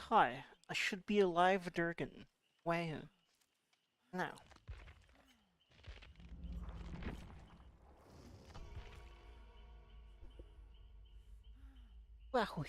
Hi, I should be alive, Durgan. Wow. Now. Wow.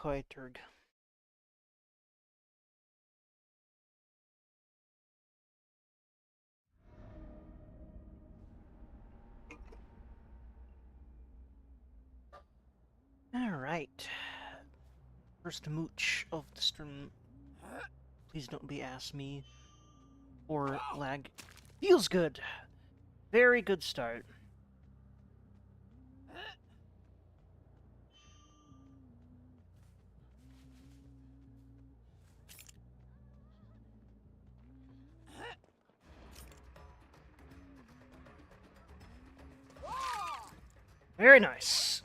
Koiturg. Alright. First mooch of the stream. Please don't be ask me. Or lag. Feels good. Very good start. Very nice.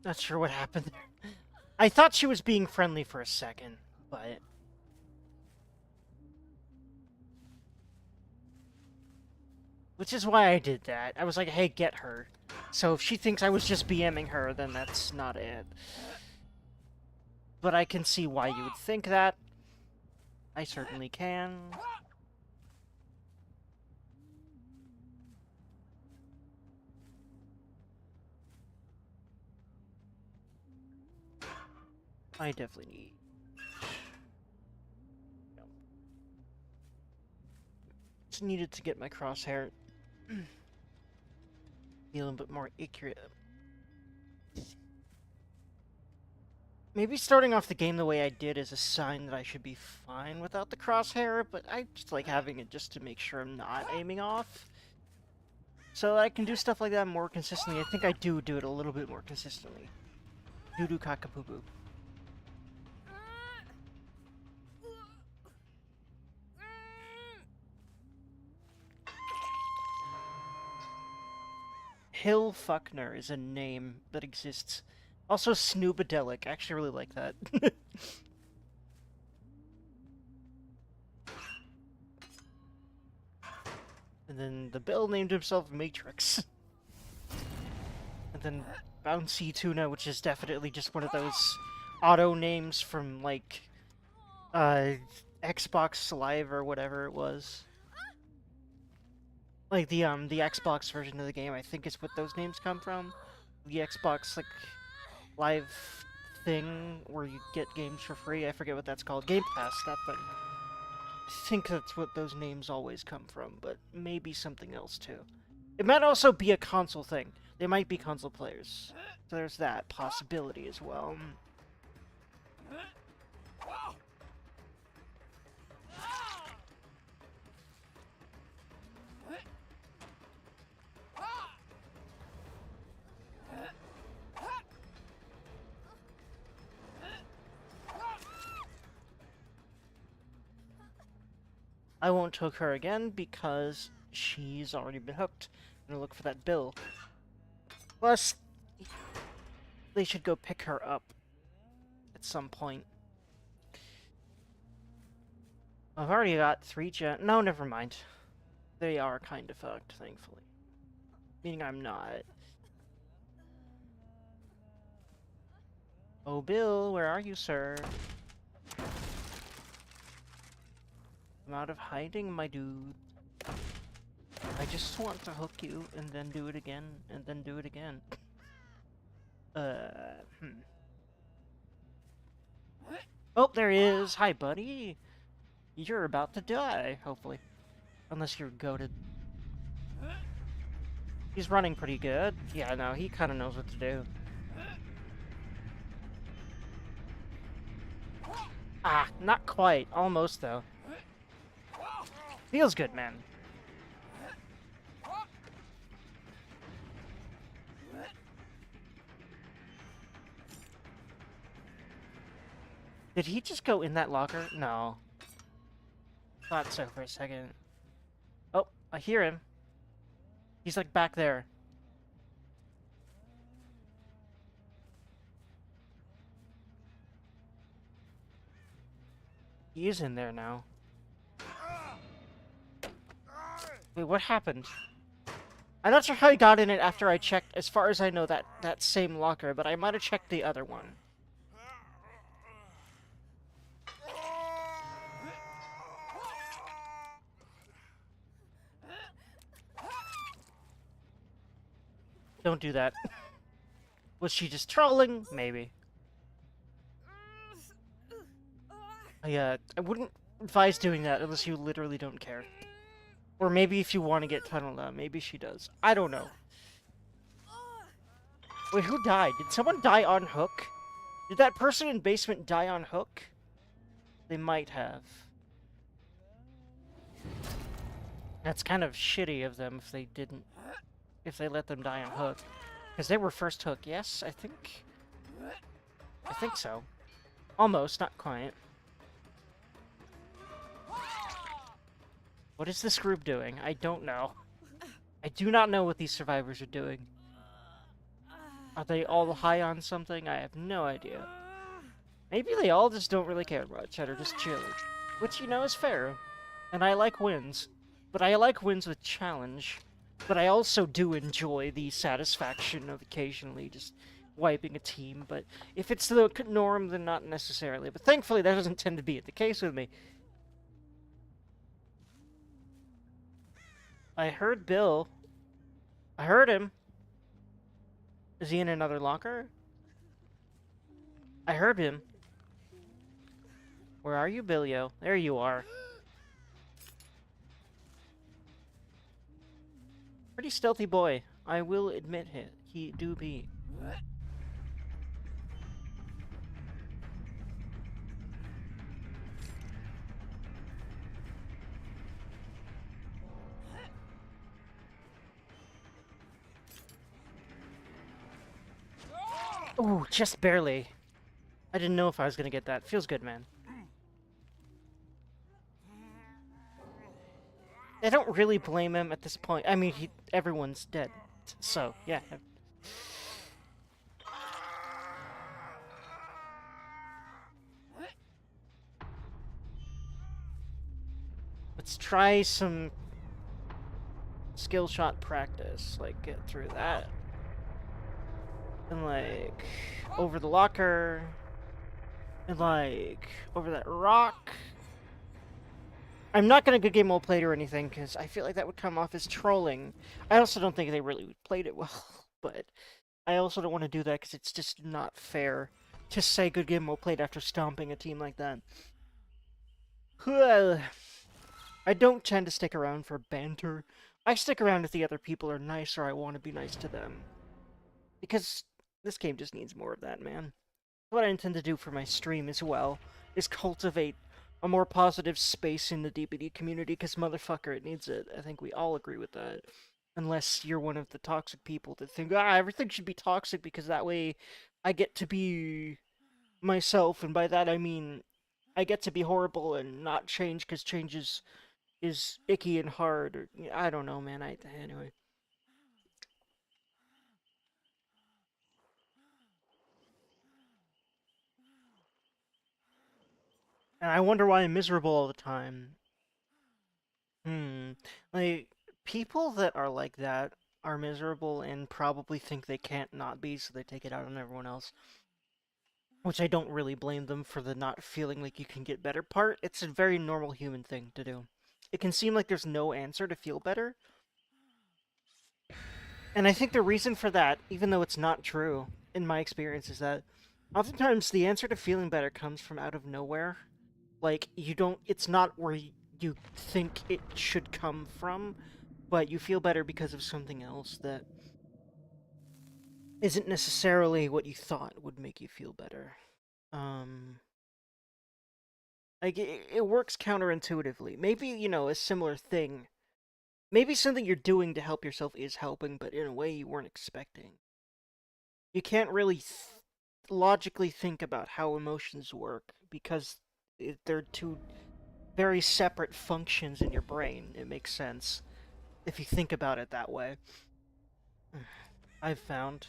Not sure what happened there. I thought she was being friendly for a second, but... Which is why I did that. I was like, hey, get her. So if she thinks I was just BMing her, then that's not it. But I can see why you would think that. I certainly can. I definitely need... Just needed to get my crosshair feel a bit more accurate. Maybe starting off the game the way I did is a sign that I should be fine without the crosshair, but I just like having it just to make sure I'm not aiming off. So I can do stuff like that more consistently. I think I do it a little bit more consistently. Doo-doo cockapoo-boo. Hill Fuckner is a name that exists. Also Snoobadelic. I actually really like that. And then the Bill named himself Matrix. And then Bouncy Tuna, which is definitely just one of those auto names from, like, Xbox Live or whatever it was. Like, the Xbox version of the game, I think is what those names come from. The Xbox, like, Live thing where you get games for free. I forget what that's called. Game Pass, that thing. I think that's what those names always come from, but maybe something else too. It might also be a console thing. They might be console players. So there's that possibility as well. I won't hook her again because she's already been hooked. I'm gonna look for that bill. Plus, they should go pick her up at some point. I've already got 3 gen. No, never mind. They are kind of fucked, thankfully. Meaning I'm not. Oh, Bill, where are you, sir? I'm out of hiding, my dude. I just want to hook you, and then do it again, and then do it again. Hmm. Oh, there he is! Hi, buddy! You're about to die, hopefully. Unless you're goated. He's running pretty good. Yeah, no, he kind of knows what to do. Ah, not quite. Almost, though. Feels good, man. Did he just go in that locker? No. Thought so for a second. Oh, I hear him. He's like back there. He is in there now. Wait, what happened? I'm not sure how he got in it after I checked, as far as I know, that same locker, but I might have checked the other one. Don't do that. Was she just trolling? Maybe. I wouldn't advise doing that unless you literally don't care. Or maybe if you want to get tunneled out, maybe she does. I don't know. Wait, who died? Did someone die on hook? Did that person in basement die on hook? They might have. That's kind of shitty of them if they didn't... If they let them die on hook. Because they were first hook, yes? I think so. Almost, not quite. What is this group doing? I don't know. I do not know what these survivors are doing. Are they all high on something? I have no idea. Maybe they all just don't really care much and are just chilling. Which, you know, is fair. And I like wins. But I like wins with challenge. But I also do enjoy the satisfaction of occasionally just wiping a team. But if it's the norm, then not necessarily. But thankfully, that doesn't tend to be the case with me. I heard Bill. I heard him. Is he in another locker? I heard him. Where are you, Billio? There you are. Pretty stealthy boy. I will admit it. He do be. Ooh, just barely. I didn't know if I was gonna get that. Feels good, man. I don't really blame him at this point. I mean, everyone's dead. So, yeah. Let's try some skill shot practice. Like, get through that. And, like, over the locker. And, like, over that rock. I'm not gonna good game well played or anything, because I feel like that would come off as trolling. I also don't think they really played it well, but I also don't want to do that because it's just not fair to say good game well played after stomping a team like that. Well, I don't tend to stick around for banter. I stick around if the other people are nice or I want to be nice to them. Because this game just needs more of that, man. What I intend to do for my stream as well is cultivate a more positive space in the DBD community, because motherfucker, it needs it. I think we all agree with that. Unless you're one of the toxic people that think, everything should be toxic because that way I get to be myself, and by that I mean I get to be horrible and not change because change is icky and hard. Or, I don't know, man. Anyway. And I wonder why I'm miserable all the time. Like, people that are like that are miserable and probably think they can't not be, so they take it out on everyone else. which I don't really blame them for the not feeling like you can get better part. It's a very normal human thing to do. It can seem like there's no answer to feel better, and I think the reason for that, even though it's not true, in my experience, is that oftentimes the answer to feeling better comes from out of nowhere. Like, you don't, it's not where you think it should come from, but you feel better because of something else that isn't necessarily what you thought would make you feel better. Um, like, it works counterintuitively. Maybe, you know, a similar thing. Maybe something you're doing to help yourself is helping, but in a way you weren't expecting. You can't really logically think about how emotions work because they're two very separate functions in your brain. It makes sense if you think about it that way. I've found.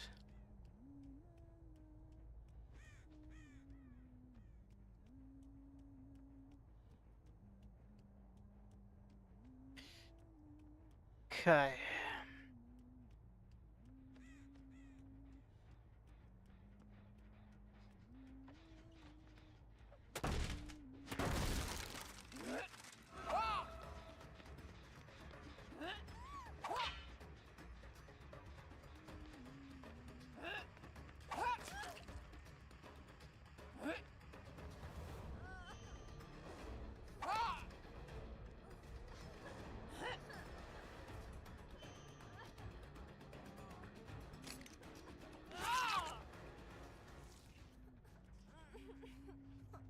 Okay.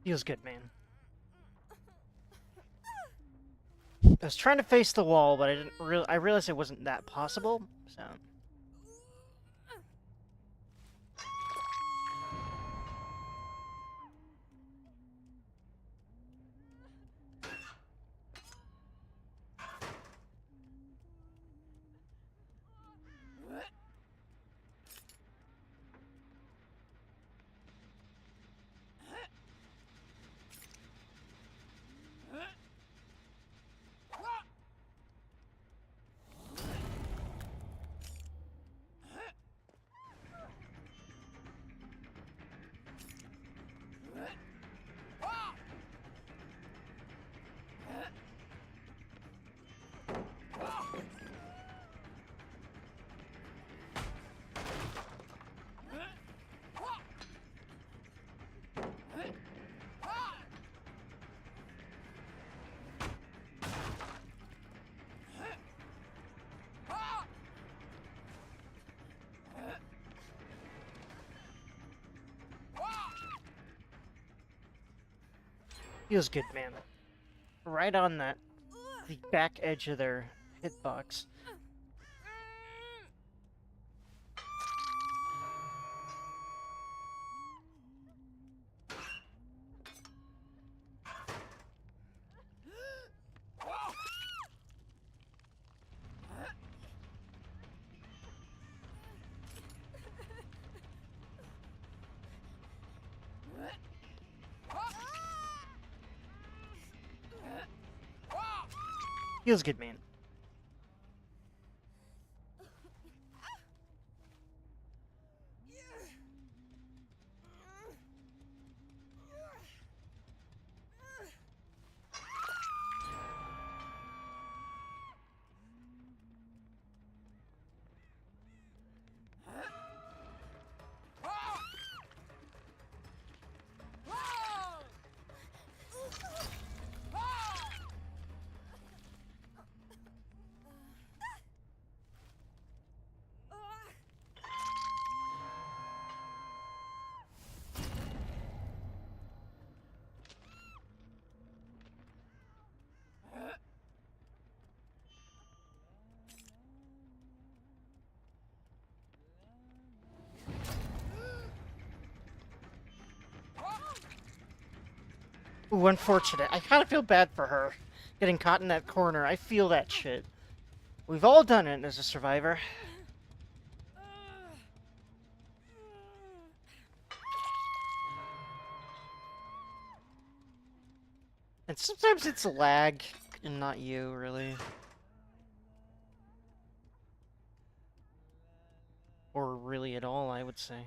Feels good, man. I was trying to face the wall, but I didn't really. I realized it wasn't that possible. So. Feels good, man. Right on that, the back edge of their hitbox. Feels good, man. Ooh, unfortunate. I kind of feel bad for her. Getting caught in that corner. I feel that shit. We've all done it as a survivor. And sometimes it's a lag, and not you, really. Or really at all, I would say.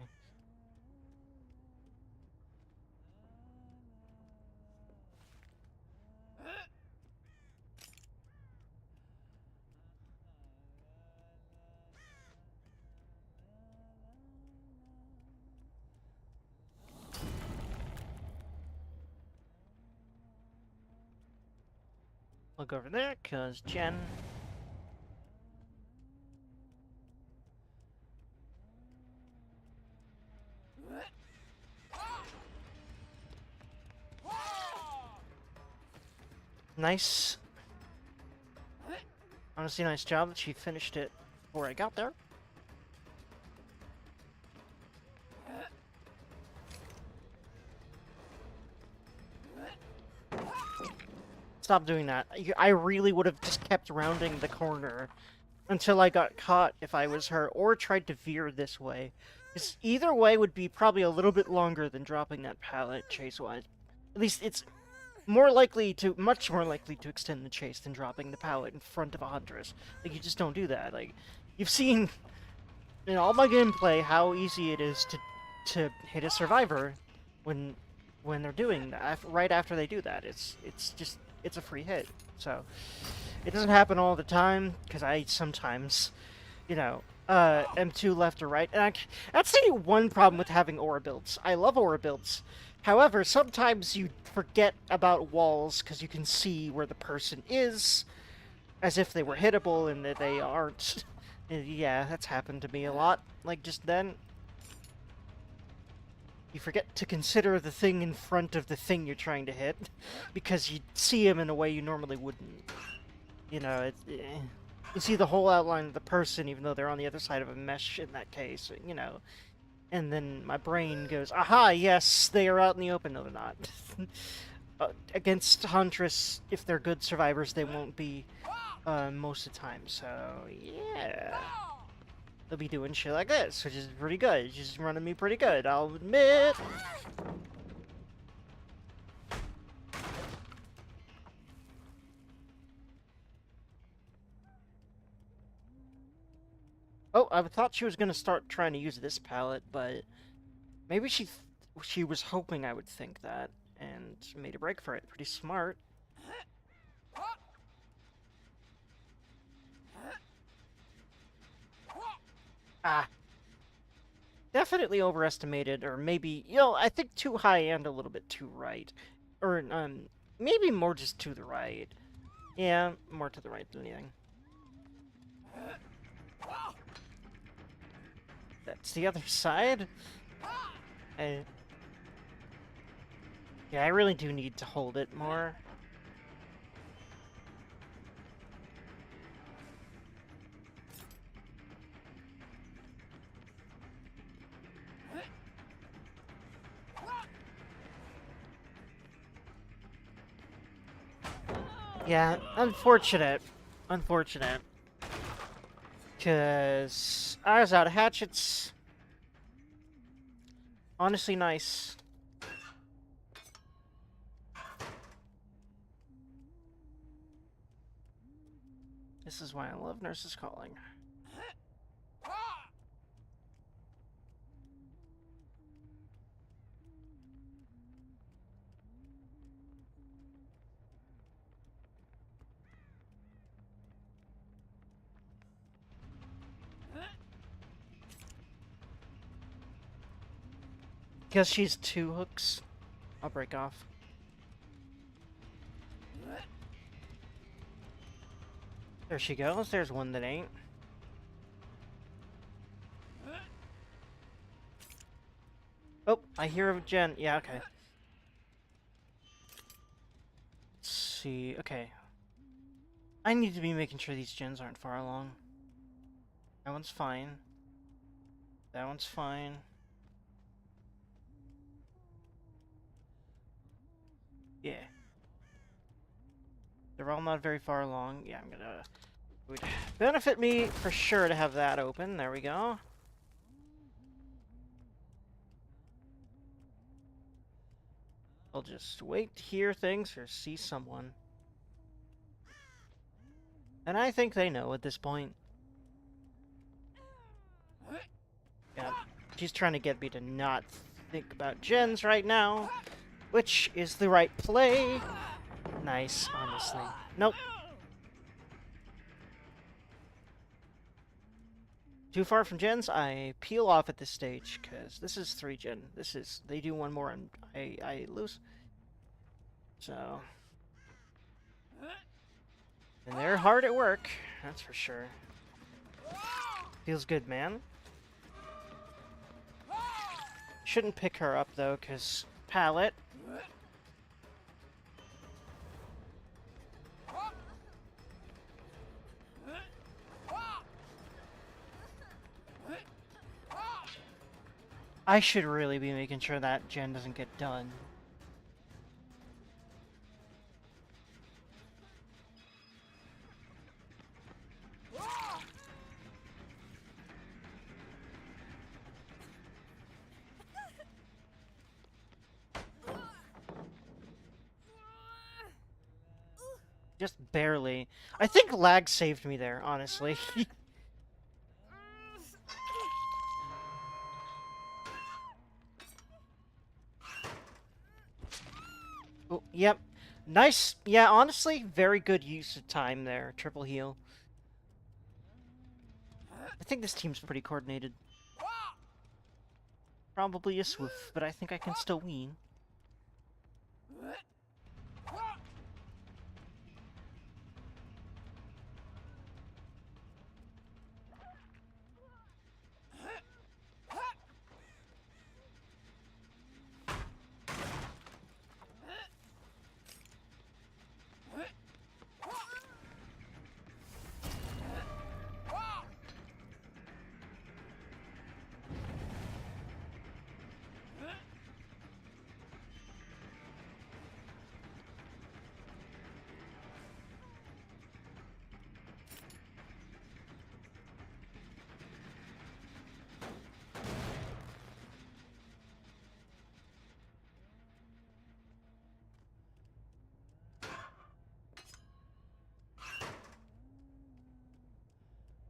I'll go over there, because Jen... Nice. Honestly, nice job that she finished it before I got there. Stop doing that. I really would have just kept rounding the corner until I got caught if I was her, or tried to veer this way. Because either way would be probably a little bit longer than dropping that pallet chase-wise. At least it's much more likely to extend the chase than dropping the pallet in front of a huntress. Like, you just don't do that. Like, you've seen in all my gameplay how easy it is to hit a survivor when they're doing that. Right after they do that, it's a free hit. So it doesn't happen all the time because I sometimes, am too left or right. And that's the one problem with having aura builds. I love aura builds. However, sometimes you forget about walls because you can see where the person is, as if they were hittable and that they aren't. Yeah, that's happened to me a lot. Like just then. You forget to consider the thing in front of the thing you're trying to hit, because you see him in a way you normally wouldn't. You see the whole outline of the person, even though they're on the other side of a mesh in that case, And then my brain goes, aha, yes, they are out in the open. No, they're not. Against Huntress, if they're good survivors, they won't be most of the time, so yeah. They'll be doing shit like this, which is pretty good. She's running me pretty good, I'll admit. Oh, I thought she was gonna start trying to use this palette, but maybe she was hoping I would think that and made a break for it. Pretty smart. Ah. Definitely overestimated, or maybe, I think too high and a little bit too right. Or, maybe more just to the right. Yeah, more to the right than anything. That's the other side? Yeah, I really do need to hold it more. Yeah, unfortunate. Unfortunate. Because I was out of hatchets. Honestly nice. This is why I love Nurses Calling. Because she's 2 hooks, I'll break off. There she goes. There's one that ain't. Oh, I hear a gen. Yeah, okay. Let's see. Okay. I need to be making sure these gens aren't far along. That one's fine. That one's fine. Yeah. They're all not very far along. Yeah, I'm gonna... It would benefit me for sure to have that open. There we go. I'll just wait to hear things or see someone. And I think they know at this point. Yeah, she's trying to get me to not think about gens right now, which is the right play. Nice, honestly. Nope. Too far from gens, I peel off at this stage, because this is 3 gen. They do one more and I lose. So... And they're hard at work, that's for sure. Feels good, man. Shouldn't pick her up, though, because pallet. I should really be making sure that gen doesn't get done. Just barely. I think lag saved me there, honestly. Oh, yep. Nice. Yeah, honestly, very good use of time there. Triple heal. I think this team's pretty coordinated. Probably a swoof, but I think I can still win.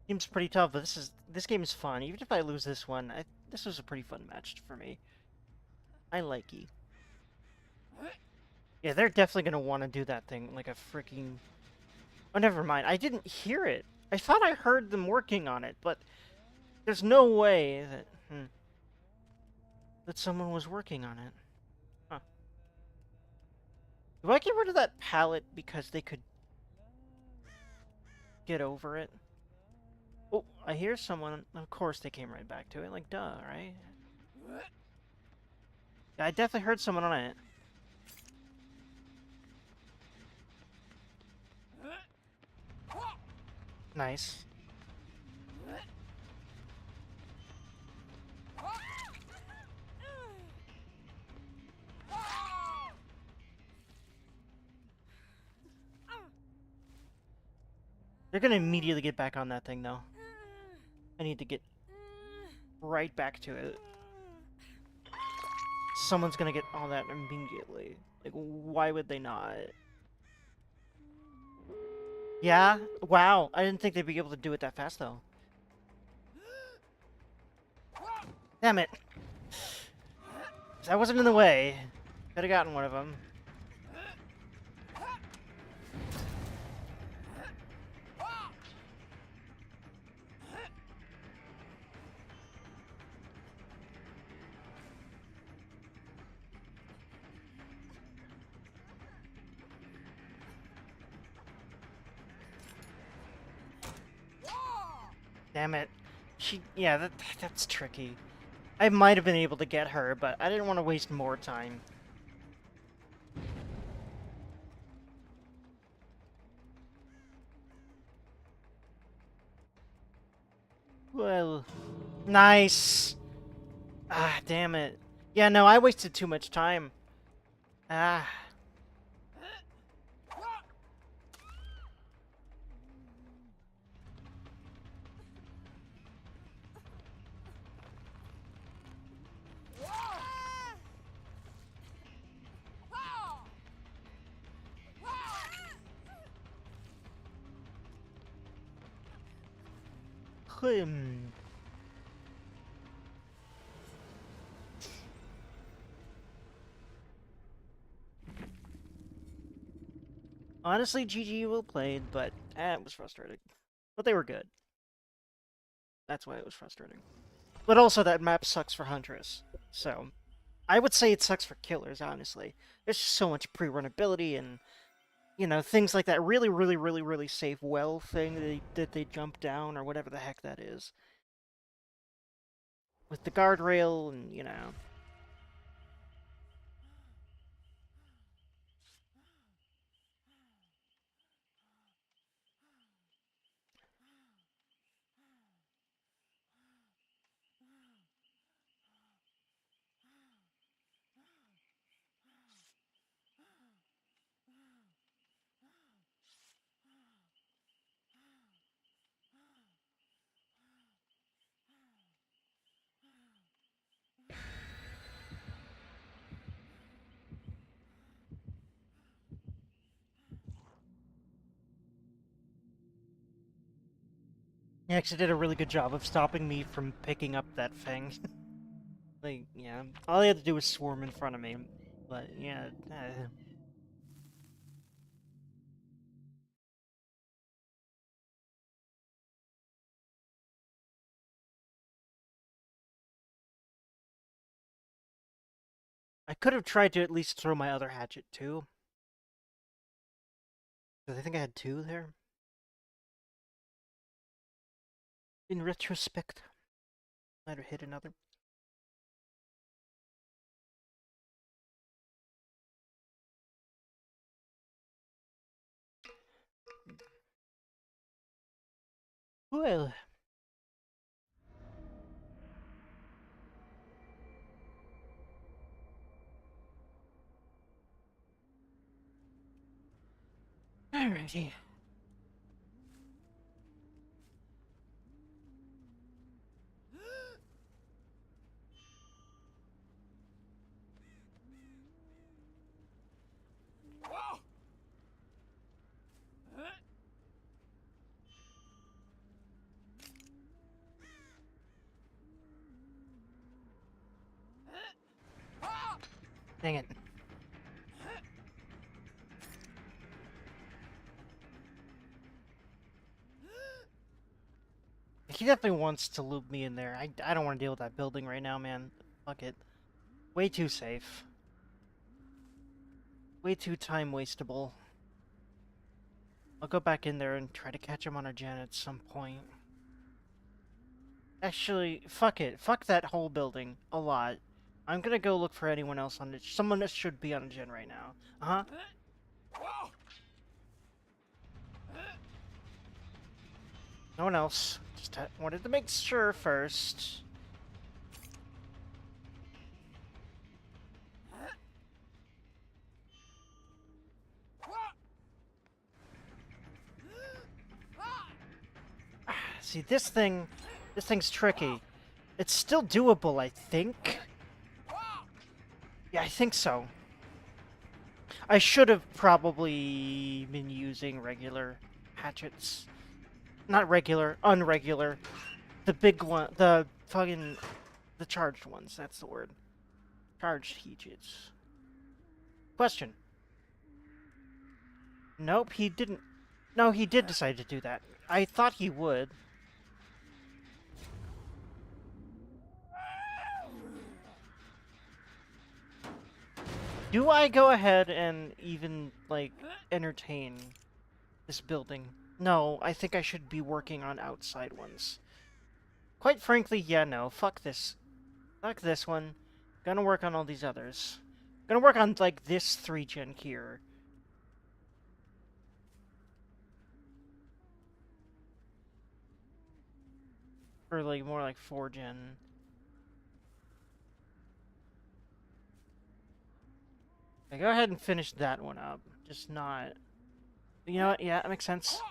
Game's pretty tough, but this game is fun. Even if I lose this one, this was a pretty fun match for me. I like it. Yeah, they're definitely gonna want to do that thing like a freaking. Oh, never mind. I didn't hear it. I thought I heard them working on it, but there's no way that that someone was working on it. Huh. Do I get rid of that pallet because they could get over it? Oh, I hear someone. Of course they came right back to it. Like, duh, right? Yeah, I definitely heard someone on it. Nice. They're gonna immediately get back on that thing, though. I need to get right back to it. Someone's gonna get all that immediately. Like, why would they not? Yeah? Wow. I didn't think they'd be able to do it that fast, though. Damn it. I wasn't in the way. Could have gotten one of them. Damn it. Yeah, that's tricky. I might have been able to get her, but I didn't want to waste more time. Well, nice. Ah, damn it. Yeah, no, I wasted too much time. Ah. Hmm. Honestly, GG well played, but it was frustrating. But they were good. That's why it was frustrating. But also, that map sucks for Huntress. So, I would say it sucks for killers, honestly. There's just so much pre-runability and You know, things like that. Really, really, really, really safe well thing that they jump down or whatever the heck that is. With the guardrail and, you know. He actually did a really good job of stopping me from picking up that thing. Like, yeah, all he had to do was swarm in front of me. But, yeah, I could have tried to at least throw my other hatchet, too. Because I think I had two there. In retrospect, might have hit another. Well, alrighty. Dang it. He definitely wants to loop me in there. I don't want to deal with that building right now, man. Fuck it. Way too safe. Way too time wastable. I'll go back in there and try to catch him on a gen at some point. Actually, fuck it. Fuck that whole building a lot. I'm gonna go look for anyone else on it. Someone that should be on a gen right now. Uh-huh. No one else. Just wanted to make sure first. See, this thing's tricky. It's still doable, I think. Yeah, I think so. I should have probably been using regular hatchets. Not regular, unregular. The big one, the charged ones, that's the word. Charged hatchets. Question. Nope, he didn't. No, he did decide to do that. I thought he would. Do I go ahead and even, like, entertain this building? No, I think I should be working on outside ones. Quite frankly, yeah, no. Fuck this. Fuck this one. Gonna work on all these others. Gonna work on, like, this 3-gen here. Or, like, more like 4-gen. Okay, go ahead and finish that one up. Just not... You know what? Yeah, that makes sense.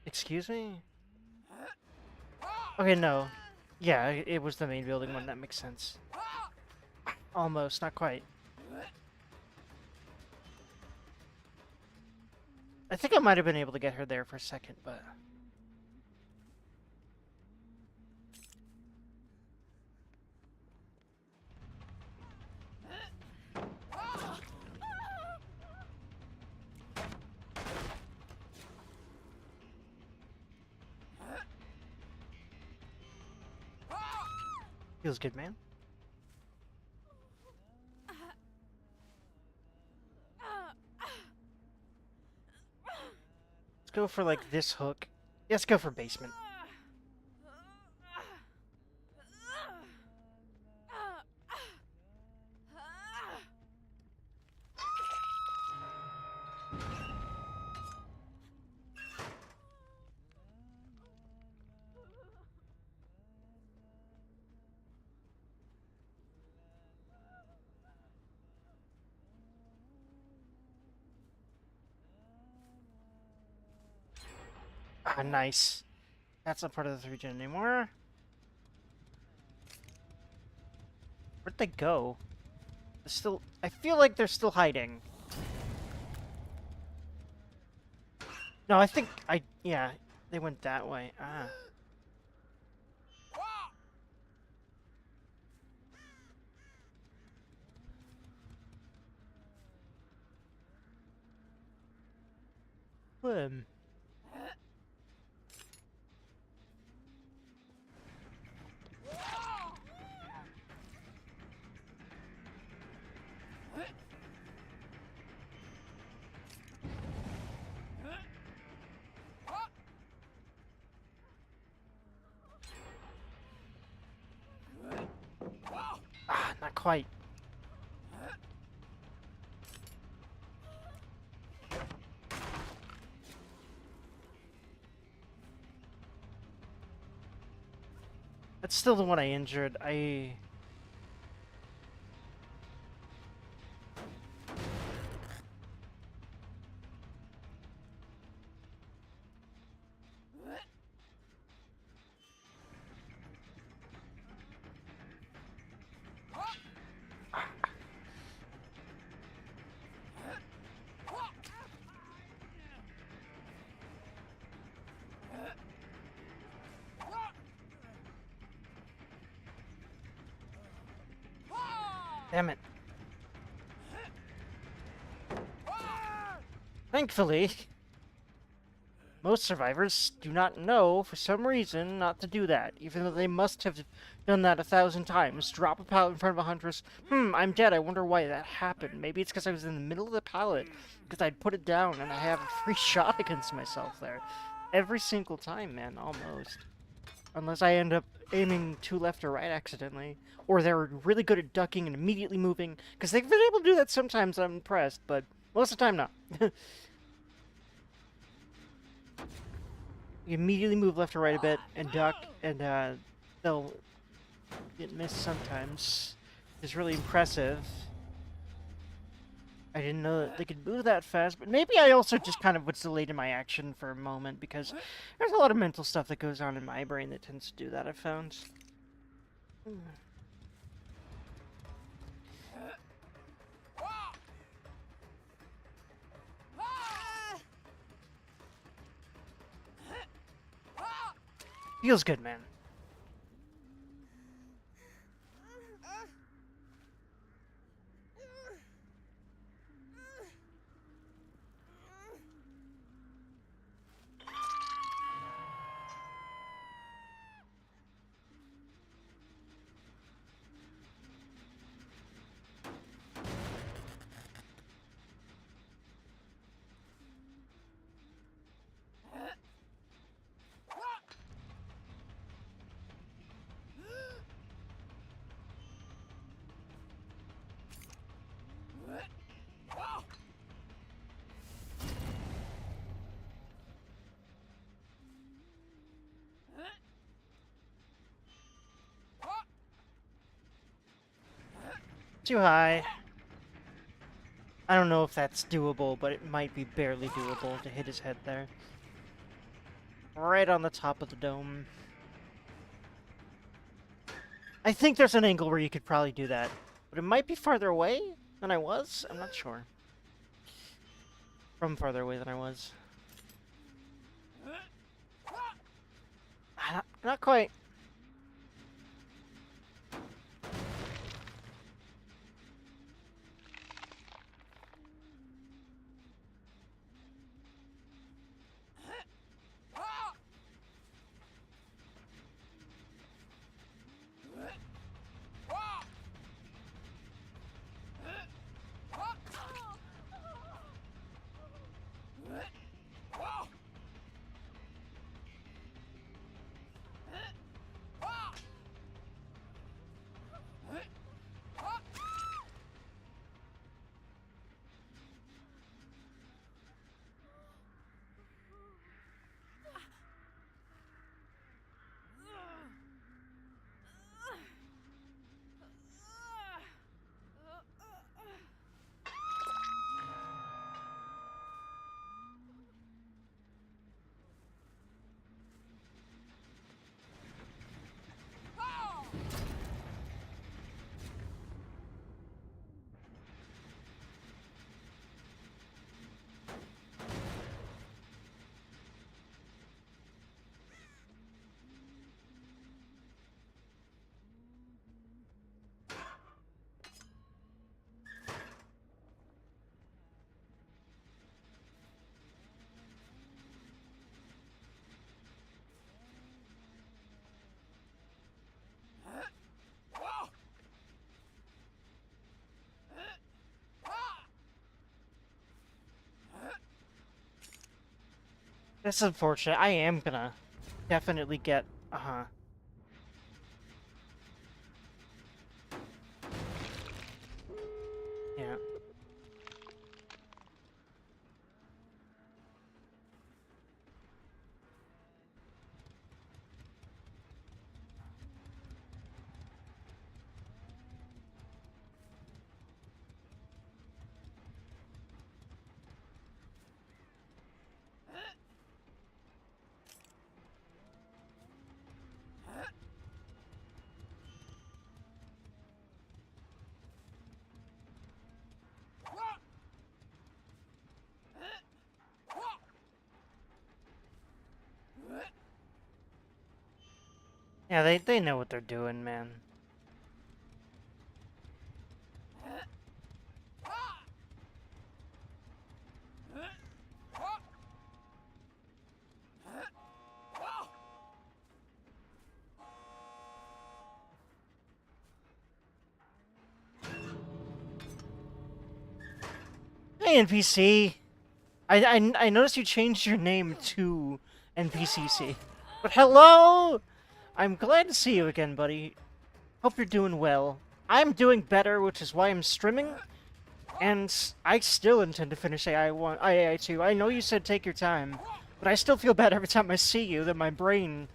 Excuse me? Okay, no. Yeah, it was the main building one. That makes sense. Almost, not quite. I think I might have been able to get her there for a second, but... Feels good, man. Let's go for like this hook. Yeah, let's go for basement. Ah, nice. That's not part of the region anymore. Where'd they go? They're still... I feel like they're still hiding. No, I think I... Yeah, they went that way. Ah. Boom. Ah, not quite. That's still the one I injured. Damn it. Thankfully, most survivors do not know, for some reason, not to do that, even though they must have done that 1,000 times. Drop a pallet in front of a huntress. I'm dead. I wonder why that happened. Maybe it's because I was in the middle of the pallet, because I'd put it down and I have a free shot against myself there. Every single time, man, almost. Unless I end up aiming too left or right accidentally. Or they're really good at ducking and immediately moving. Because they've been able to do that sometimes, I'm impressed, but most of the time, not. You immediately move left or right a bit and duck, and they'll get missed sometimes. It's really impressive. I didn't know that they could move that fast, but maybe I also just kind of was delayed in my action for a moment because there's a lot of mental stuff that goes on in my brain that tends to do that, I've found. Feels good, man. Too high. I don't know if that's doable, but it might be barely doable to hit his head there. Right on the top of the dome. I think there's an angle where you could probably do that, but it might be farther away than I was. I'm not sure. From farther away than I was. Not quite. That's unfortunate. I am gonna definitely get... Uh-huh. Yeah. Yeah, they know what they're doing, man. Hey, NPC! I noticed you changed your name to NPCC. But hello! I'm glad to see you again, buddy. Hope you're doing well. I'm doing better, which is why I'm streaming. And I still intend to finish AI2. I know you said take your time, but I still feel bad every time I see you that my brain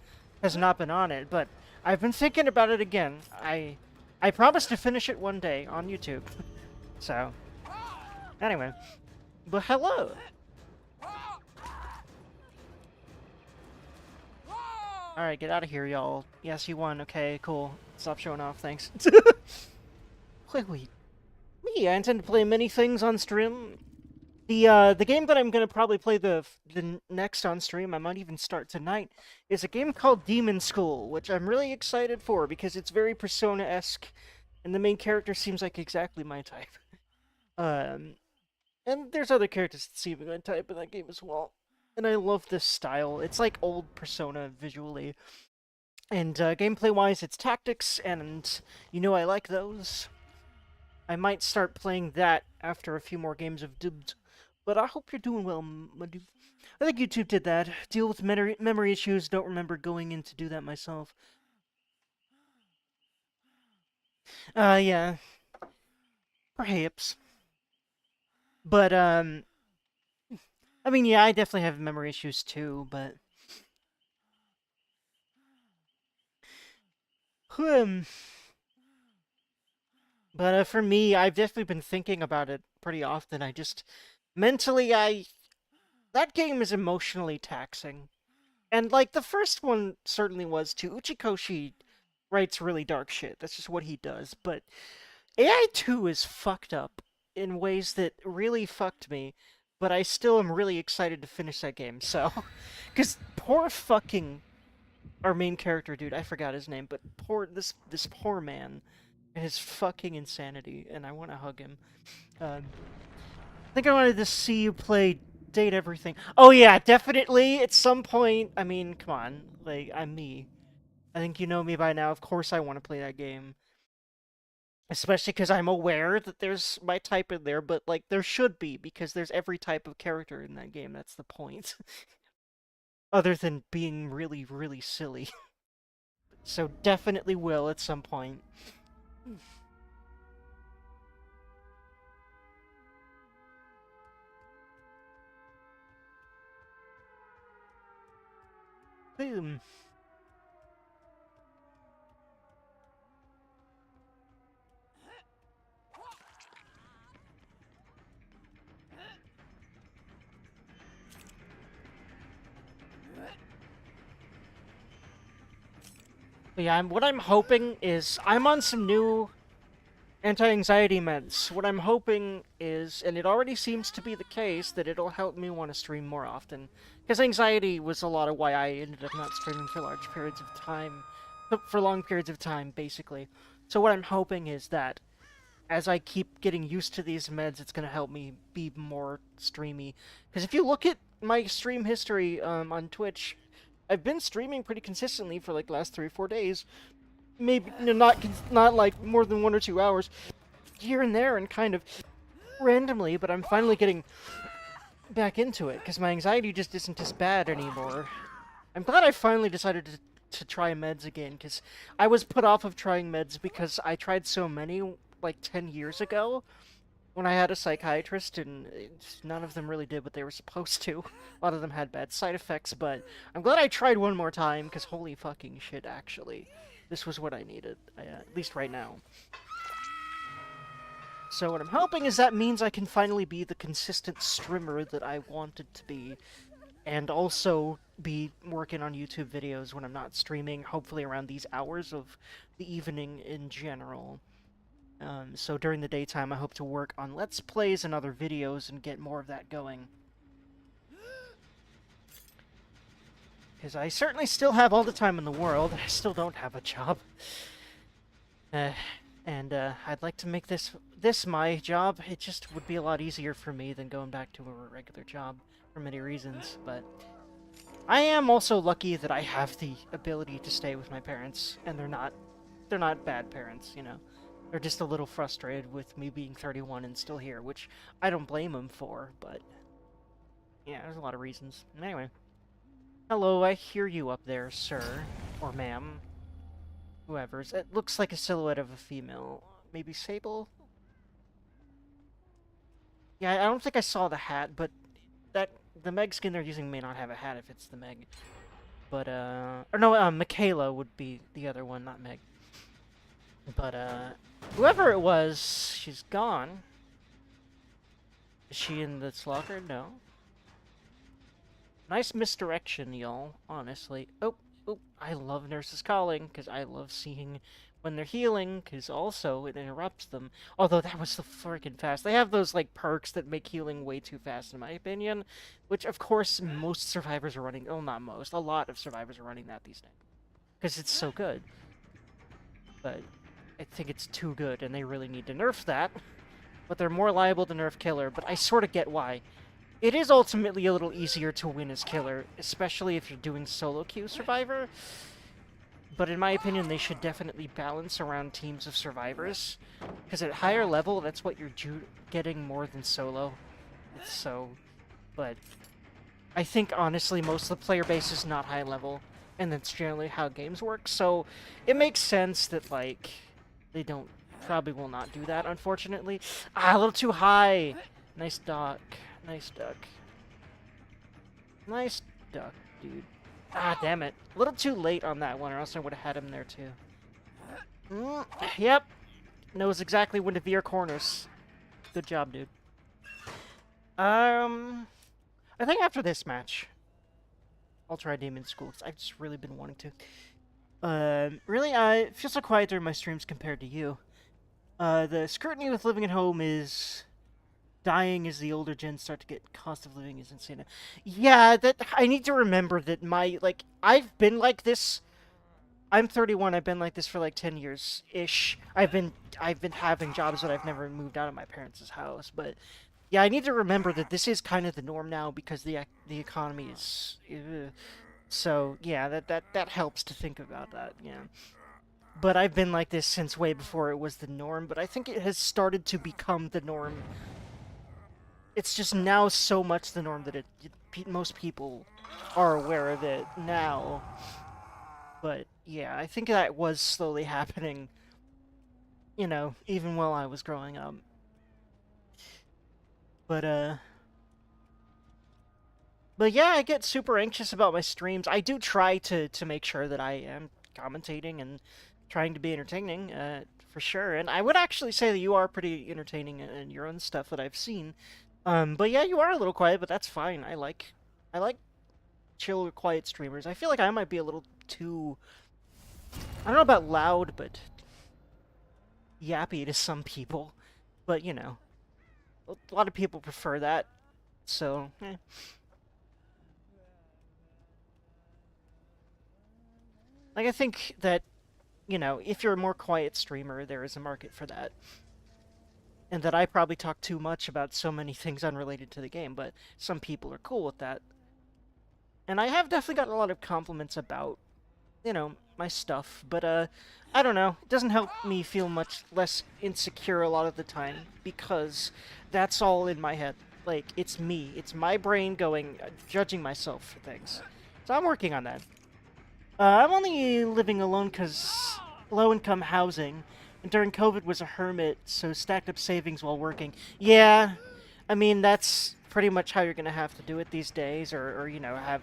has not been on it. But I've been thinking about it again. I promise to finish it one day on YouTube. So, anyway. But hello! Alright, get out of here, y'all. Yes, you won. Okay, cool. Stop showing off, thanks. Wait, me, I intend to play many things on stream. The game that I'm gonna probably play the next on stream, I might even start tonight, is a game called Demon School, which I'm really excited for because it's very Persona-esque, and the main character seems like exactly my type. And there's other characters that seem my type in that game as well. And I love this style. It's like old Persona visually. And gameplay-wise, it's tactics, and you know I like those. I might start playing that after a few more games of Dibs. But I hope you're doing well, my dude. I think YouTube did that. Deal with memory issues, don't remember going in to do that myself. Yeah. Perhaps. But, I mean, yeah, I definitely have memory issues too, but... But for me, I've definitely been thinking about it pretty often. I just... Mentally, that game is emotionally taxing. And, like, the first one certainly was too. Uchikoshi writes really dark shit. That's just what he does. But AI2 is fucked up in ways that really fucked me. But I still am really excited to finish that game, so... Because poor fucking... Our main character, dude, I forgot his name, but this poor man and his fucking insanity, and I want to hug him. I think I wanted to see you play Date Everything. Oh yeah, definitely, at some point, I mean, come on, like, I'm me. I think you know me by now, of course I want to play that game. Especially because I'm aware that there's my type in there, but, like, there should be, because there's every type of character in that game, that's the point. Other than being really, really silly. So definitely will at some point. Boom. But yeah, what I'm hoping is I'm on some new anti-anxiety meds. What I'm hoping is, and it already seems to be the case, that it'll help me want to stream more often. Because anxiety was a lot of why I ended up not streaming for large periods of time. For long periods of time, basically. So what I'm hoping is that as I keep getting used to these meds, it's going to help me be more streamy. Because if you look at my stream history on Twitch, I've been streaming pretty consistently for like the last 3 or 4 days. Maybe not like more than 1 or 2 hours here and there and kind of randomly, but I'm finally getting back into it, because my anxiety just isn't as bad anymore. I'm glad I finally decided to try meds again, because I was put off of trying meds because I tried so many, like, 10 years ago, when I had a psychiatrist, and none of them really did what they were supposed to. A lot of them had bad side effects, but I'm glad I tried one more time, because holy fucking shit, actually. This was what I needed, at least right now. So what I'm hoping is that means I can finally be the consistent streamer that I wanted to be, and also be working on YouTube videos when I'm not streaming, hopefully around these hours of the evening in general. So during the daytime, I hope to work on Let's Plays and other videos and get more of that going. Because I certainly still have all the time in the world. I still don't have a job. And I'd like to make this my job. It just would be a lot easier for me than going back to a regular job for many reasons. But I am also lucky that I have the ability to stay with my parents, and they're not bad parents, you know. They're just a little frustrated with me being 31 and still here, which I don't blame them for, but yeah, there's a lot of reasons. Anyway. Hello, I hear you up there, sir. Or ma'am. Whoever's. It looks like a silhouette of a female. Maybe Sable? Yeah, I don't think I saw the hat, but the Meg skin they're using may not have a hat if it's the Meg. But, or no, Michaela would be the other one, not Meg. But, whoever it was, she's gone. Is she in this locker? No. Nice misdirection, y'all, honestly. Oh, I love Nurses Calling, because I love seeing when they're healing, because also it interrupts them. Although that was so freaking fast. They have those, like, perks that make healing way too fast, in my opinion. Which, of course, most survivors are running. Oh, not most. A lot of survivors are running that these days. Because it's so good. But I think it's too good, and they really need to nerf that. But they're more liable to nerf Killer, but I sort of get why. It is ultimately a little easier to win as Killer, especially if you're doing solo queue Survivor. But in my opinion, they should definitely balance around teams of survivors. Because at higher level, that's what you're getting more than solo. But I think, honestly, most of the player base is not high level. And that's generally how games work. So it makes sense that, like, they probably will not do that, unfortunately. Ah, a little too high! Nice duck. Nice duck. Nice duck, dude. Ah, damn it. A little too late on that one, or else I would have had him there, too. Yep. Knows exactly when to veer corners. Good job, dude. I think after this match, I'll try Demon School, because I've just really been wanting to. Really, it feels so quiet during my streams compared to you. The scrutiny with living at home is dying as the older gens start to get cost of living is insane. Yeah, I need to remember that I've been like this. I'm 31. I've been like this for like 10 years ish. I've been having jobs, but I've never moved out of my parents' house. But yeah, I need to remember that this is kind of the norm now because the economy is. So yeah, that helps to think about that. Yeah. But I've been like this since way before it was the norm. But I think it has started to become the norm. It's just now so much the norm that most people are aware of it now. But yeah, I think that was slowly happening, you know, even while I was growing up. But yeah, I get super anxious about my streams. I do try to make sure that I am commentating and trying to be entertaining, for sure. And I would actually say that you are pretty entertaining in your own stuff that I've seen. But yeah, you are a little quiet, but that's fine. I like chill, quiet streamers. I feel like I might be a little too, I don't know about loud, but yappy to some people. But, you know, a lot of people prefer that, so, eh. Like, I think that, you know, if you're a more quiet streamer, there is a market for that. And that I probably talk too much about so many things unrelated to the game, but some people are cool with that. And I have definitely gotten a lot of compliments about, you know, my stuff, but, I don't know. It doesn't help me feel much less insecure a lot of the time, because that's all in my head. Like, it's me. It's my brain going, judging myself for things. So I'm working on that. I'm only living alone because low-income housing, and during COVID was a hermit, so stacked up savings while working. Yeah, I mean, that's pretty much how you're gonna have to do it these days, or you know, have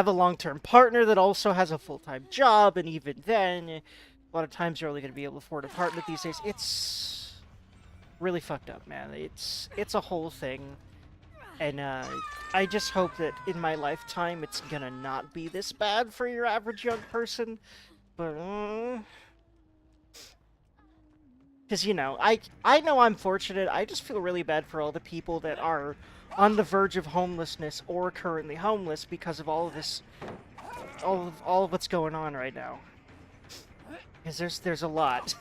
a long-term partner that also has a full-time job, and even then, a lot of times you're only gonna be able to afford an apartment these days. It's really fucked up, man. It's a whole thing. And I just hope that in my lifetime it's gonna not be this bad for your average young person. But, because, I know I'm fortunate. I just feel really bad for all the people that are on the verge of homelessness or currently homeless because of all of this, all of what's going on right now. Because there's a lot.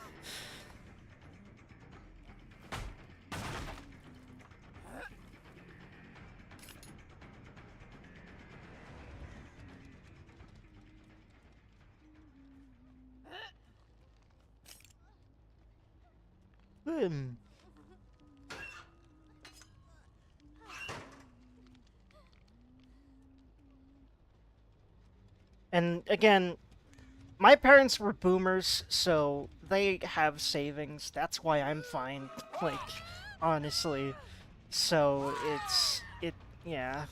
Hmm. And again, my parents were boomers, so they have savings. That's why I'm fine. Like, honestly. So yeah.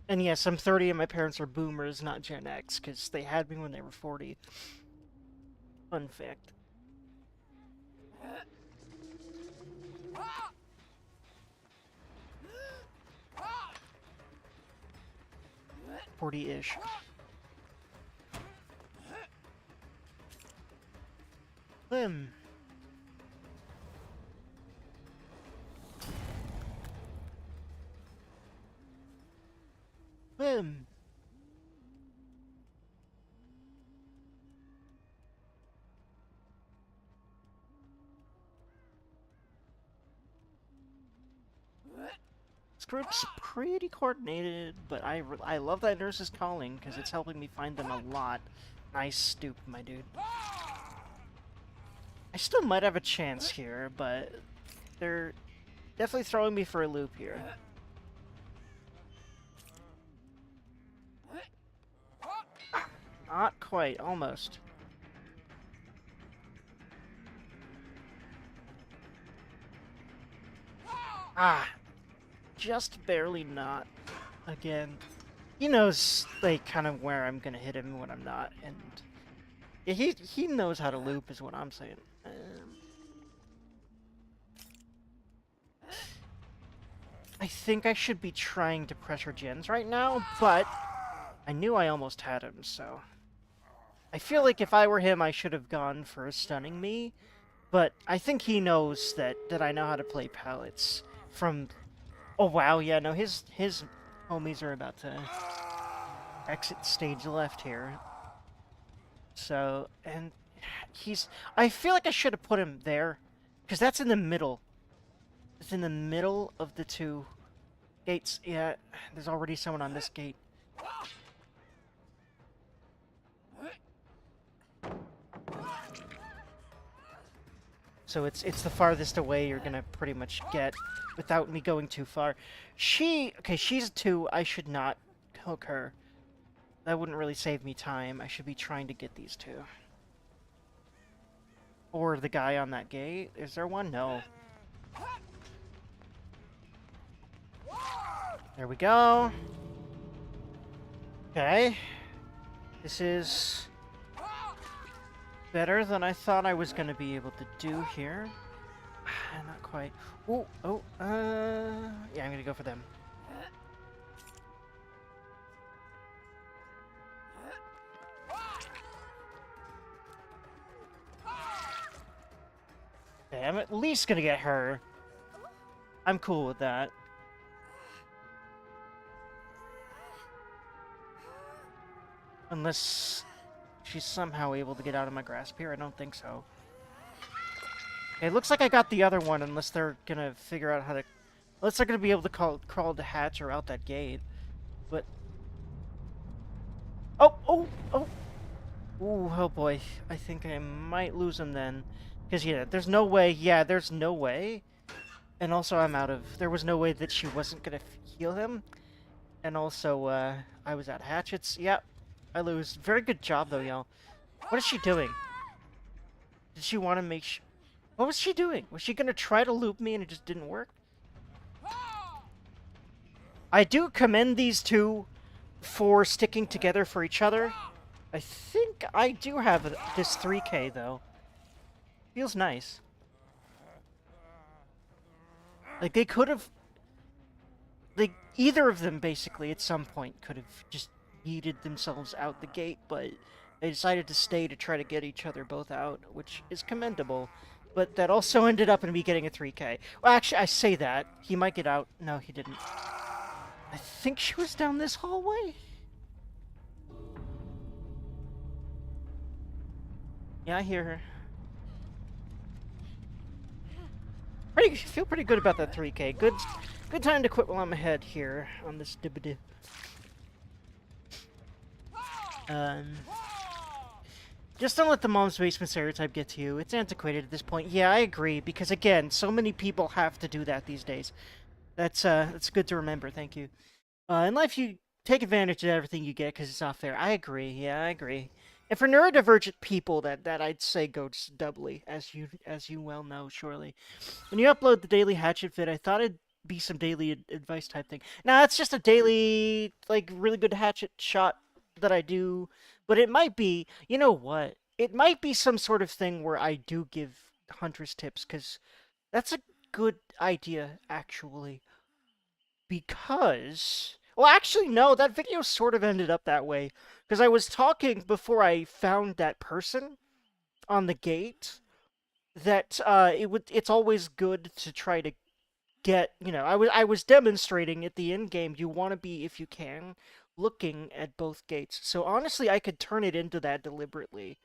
And yes, I'm 30 and my parents are boomers, not Gen X, because they had me when they were 40. Fun fact. 40-ish. Hmm. Hmm. This group's pretty coordinated, but I love that nurse is calling, because it's helping me find them a lot. Nice stoop, my dude. I still might have a chance here, but they're definitely throwing me for a loop here. Not quite, almost. Ah, just barely not. Again, he knows, like, kind of where I'm gonna hit him when I'm not, and yeah, he knows how to loop, is what I'm saying. I think I should be trying to pressure Jens right now, but I knew I almost had him, so I feel like if I were him, I should have gone for stunning me. But I think he knows that I know how to play pallets from. Oh wow, yeah, no, his homies are about to exit stage left here. So, and I feel like I should have put him there, because that's in the middle. It's in the middle of the two gates. Yeah, there's already someone on this gate. So it's the farthest away you're gonna pretty much get without me going too far. Okay, she's 2. I should not hook her. That wouldn't really save me time. I should be trying to get these 2. Or the guy on that gate. Is there one? No. There we go. Okay. This is better than I thought I was going to be able to do here. Not quite. Yeah, I'm going to go for them. Okay, I'm at least going to get her. I'm cool with that. Unless she's somehow able to get out of my grasp here. I don't think so. Okay, it looks like I got the other one, unless they're gonna figure out how to... Unless they're gonna be able to crawl the hatch or out that gate. But... Oh! Oh! Oh! Ooh, oh boy. I think I might lose him then. Because, yeah, there's no way... Yeah, there's no way. And also, I'm out of... There was no way that she wasn't gonna heal him. And also, I was out of hatchets. Yep, I lose. Very good job, though, y'all. What is she doing? Did she want to make What was she doing? Was she gonna try to loop me and it just didn't work? I do commend these two for sticking together for each other. I think I do have this 3K, though. Feels nice. Like, they could have... Like, either of them, basically, at some point, could have just yeeted themselves out the gate, but they decided to stay to try to get each other both out, which is commendable. But that also ended up in me getting a 3K. Well, actually, I say that. He might get out. No, he didn't. I think she was down this hallway? Yeah, I hear her. Feel pretty good about that 3K. Good time to quit while I'm ahead here on this dibbity. Just don't let the mom's basement stereotype get to you. It's antiquated at this point. Yeah, I agree, because again, so many people have to do that these days. That's good to remember, thank you. In life, you take advantage of everything you get because it's not fair. I agree, yeah, I agree. And for neurodivergent people, that I'd say goes doubly, as you well know, surely. When you upload the daily Hatchet vid, I thought it'd be some daily advice type thing. Nah, it's just a daily, like, really good Hatchet shot that I do. But it might be, you know what? It might be some sort of thing where I do give hunters tips, because that's a good idea, actually. Because... Well, actually, no, that video sort of ended up that way. Because I was talking before I found that person on the gate that it's always good to try to get, I was demonstrating at the end game you want to be, if you can, looking at both gates. So honestly, I could turn it into that deliberately.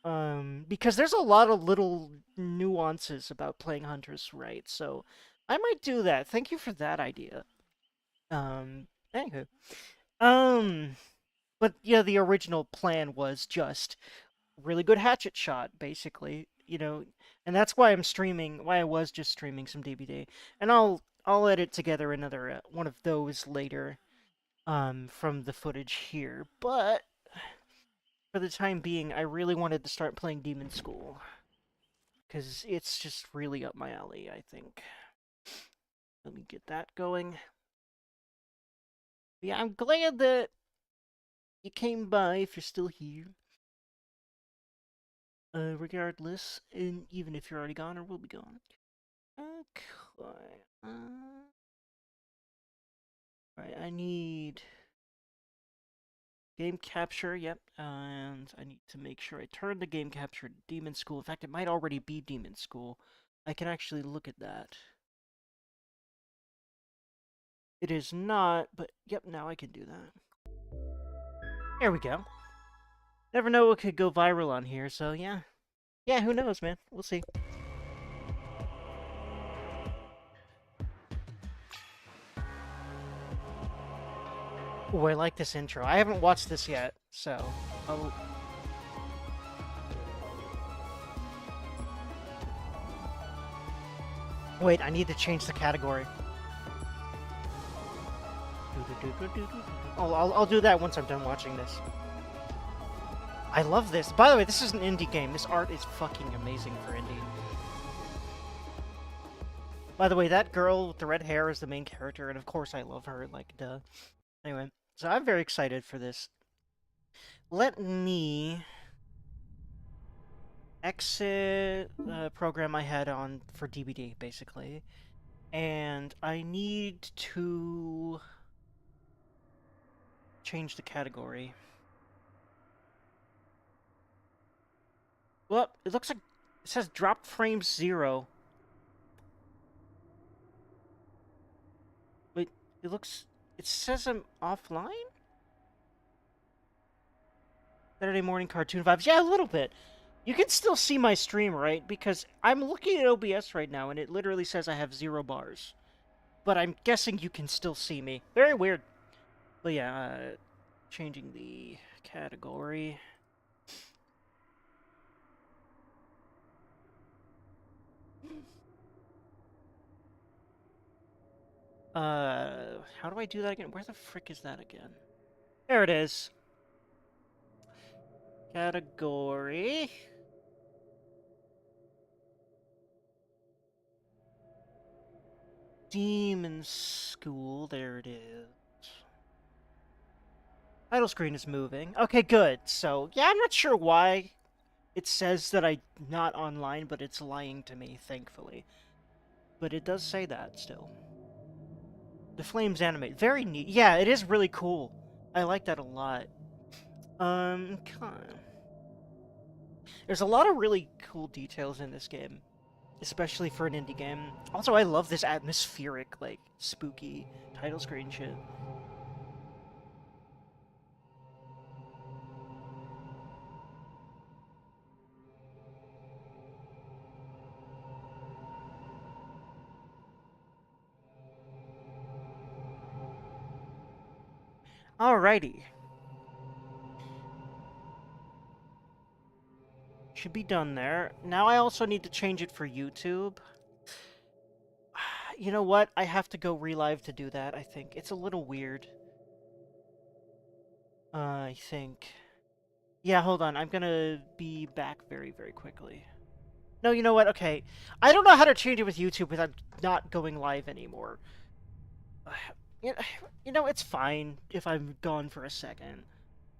Because there's a lot of little nuances about playing hunters right, so I might do that. Thank you for that idea. Anywho. But yeah, the original plan was just really good hatchet shot, basically, and that's why why I was just streaming some DBD. And I'll edit together another one of those later, from the footage here, but for the time being, I really wanted to start playing Demon School, because it's just really up my alley, I think. Let me get that going. Yeah, I'm glad that you came by if you're still here. Regardless, and even if you're already gone or will be gone. Okay. Alright, I need game capture, yep, and I need to make sure I turn the game capture to Demon School. In fact, it might already be Demon School. I can actually look at that. It is not, but yep, now I can do that. There we go. Never know what could go viral on here, so yeah. Yeah, who knows, man? We'll see. Oh, I like this intro. I haven't watched this yet, so I'll... Wait, I need to change the category. Oh, I'll do that once I'm done watching this. I love this. By the way, this is an indie game. This art is fucking amazing for indie. By the way, that girl with the red hair is the main character, and of course I love her, like, duh. Anyway, so I'm very excited for this. Let me exit the program I had on for DBD, basically. And I need to change the category. Well, it looks like it says drop frame 0. Wait, it says I'm offline? Saturday morning cartoon vibes. Yeah, a little bit. You can still see my stream, right? Because I'm looking at OBS right now, and it literally says I have 0 bars. But I'm guessing you can still see me. Very weird. But yeah, changing the category. How do I do that again? Where the frick is that again? There it is. Category. Demon School. There it is. Title screen is moving. Okay, good. So, yeah, I'm not sure why it says that I'm not online, but it's lying to me, thankfully. But it does say that still. The flames animate. Very neat. Yeah, it is really cool. I like that a lot. There's a lot of really cool details in this game, especially for an indie game. Also, I love this atmospheric, like, spooky title screen shit. Alrighty. Should be done there. Now I also need to change it for YouTube. You know what? I have to go relive to do that, I think. It's a little weird. I think. Yeah, hold on. I'm gonna be back very, very quickly. No, you know what? Okay. I don't know how to change it with YouTube without not going live anymore. You know, it's fine if I'm gone for a second.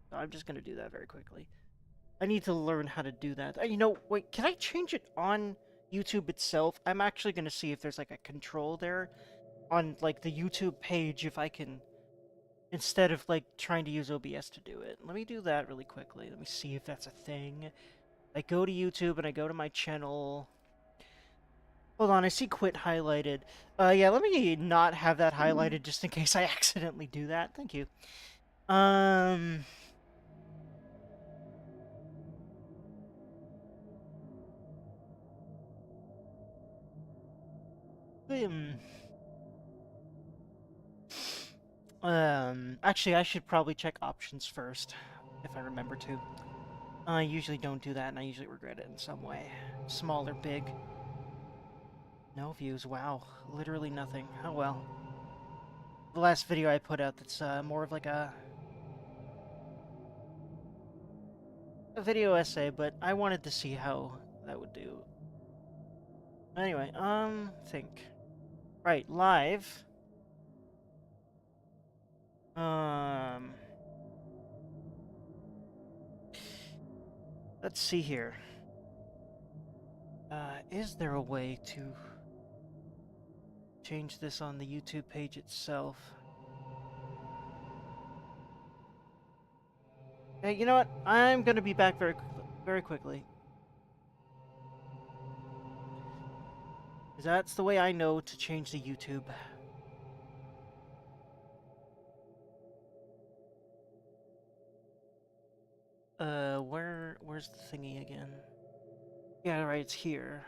So I'm just gonna do that very quickly. I need to learn how to do that. You know, wait, can I change it on YouTube itself? I'm actually gonna see if there's like a control there on like the YouTube page if I can, instead of like trying to use OBS to do it. Let me do that really quickly. Let me see if that's a thing. I go to YouTube and I go to my channel. Hold on, I see quit highlighted. Yeah, let me not have that highlighted just in case I accidentally do that. Thank you. Um... hmm. Actually, I should probably check options first, if I remember to. I usually don't do that, and I usually regret it in some way. Small or big. No views, wow. Literally nothing. Oh well. The last video I put out that's more of like a video essay, but I wanted to see how that would do. Anyway, think. Right, live. Um... Let's see here. Is there a way to change this on the YouTube page itself? Hey, you know what? I'm gonna be back very quickly. Because that's the way I know to change the YouTube. Where's the thingy again? Yeah, right, it's here.